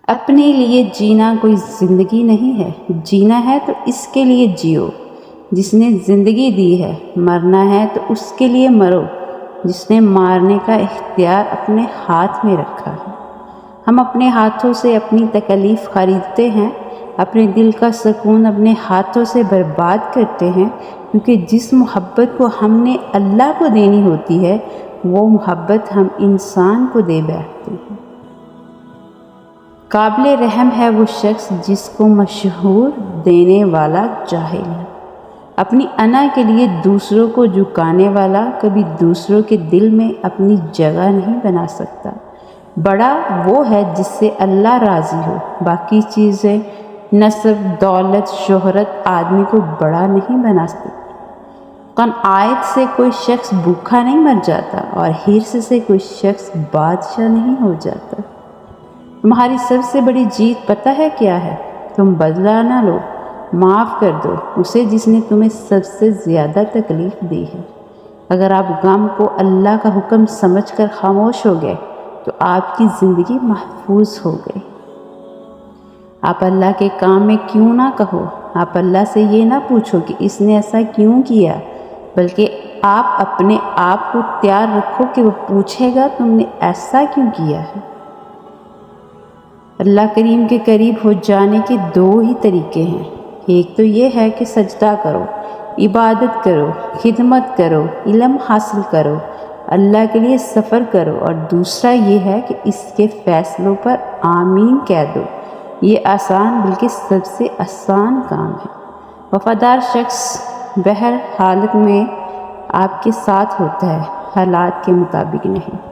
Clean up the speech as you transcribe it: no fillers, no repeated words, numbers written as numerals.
اپنے لیے جینا کوئی زندگی نہیں ہے، جینا ہے تو اس کے لیے جیو جس نے زندگی دی ہے، مرنا ہے تو اس کے لیے مرو جس نے مارنے کا اختیار اپنے ہاتھ میں رکھا ہے۔ ہم اپنے ہاتھوں سے اپنی تکلیف خریدتے ہیں، اپنے دل کا سکون اپنے ہاتھوں سے برباد کرتے ہیں، کیونکہ جس محبت کو ہم نے اللہ کو دینی ہوتی ہے وہ محبت ہم انسان کو دے بیٹھتے ہیں۔ قابل رحم ہے وہ شخص جس کو مشہور دینے والا جاہل ہے۔ اپنی انا کے لیے دوسروں کو جھکانے والا کبھی دوسروں کے دل میں اپنی جگہ نہیں بنا سکتا۔ بڑا وہ ہے جس سے اللہ راضی ہو، باقی چیزیں نسب، دولت، شہرت آدمی کو بڑا نہیں بنا سکتی۔ قناعت سے کوئی شخص بھوکا نہیں مر جاتا اور حرص سے کوئی شخص بادشاہ نہیں ہو جاتا۔ تمہاری سب سے بڑی جیت پتہ ہے کیا ہے؟ تم بدلہ نہ لو، معاف کر دو اسے جس نے تمہیں سب سے زیادہ تکلیف دی ہے۔ اگر آپ غم کو اللہ کا حکم سمجھ کر خاموش ہو گئے تو آپ کی زندگی محفوظ ہو گئی۔ آپ اللہ کے کام میں کیوں نہ کہو، آپ اللہ سے یہ نہ پوچھو کہ اس نے ایسا کیوں کیا، بلکہ آپ اپنے آپ کو تیار رکھو کہ وہ پوچھے گا تم نے ایسا کیوں کیا ہے۔ اللہ کریم کے قریب ہو جانے کے دو ہی طریقے ہیں، ایک تو یہ ہے کہ سجدہ کرو، عبادت کرو، خدمت کرو، علم حاصل کرو، اللہ کے لیے سفر کرو، اور دوسرا یہ ہے کہ اس کے فیصلوں پر آمین کہہ دو۔ یہ آسان بلکہ سب سے آسان کام ہے۔ وفادار شخص بہر حالت میں آپ کے ساتھ ہوتا ہے، حالات کے مطابق نہیں۔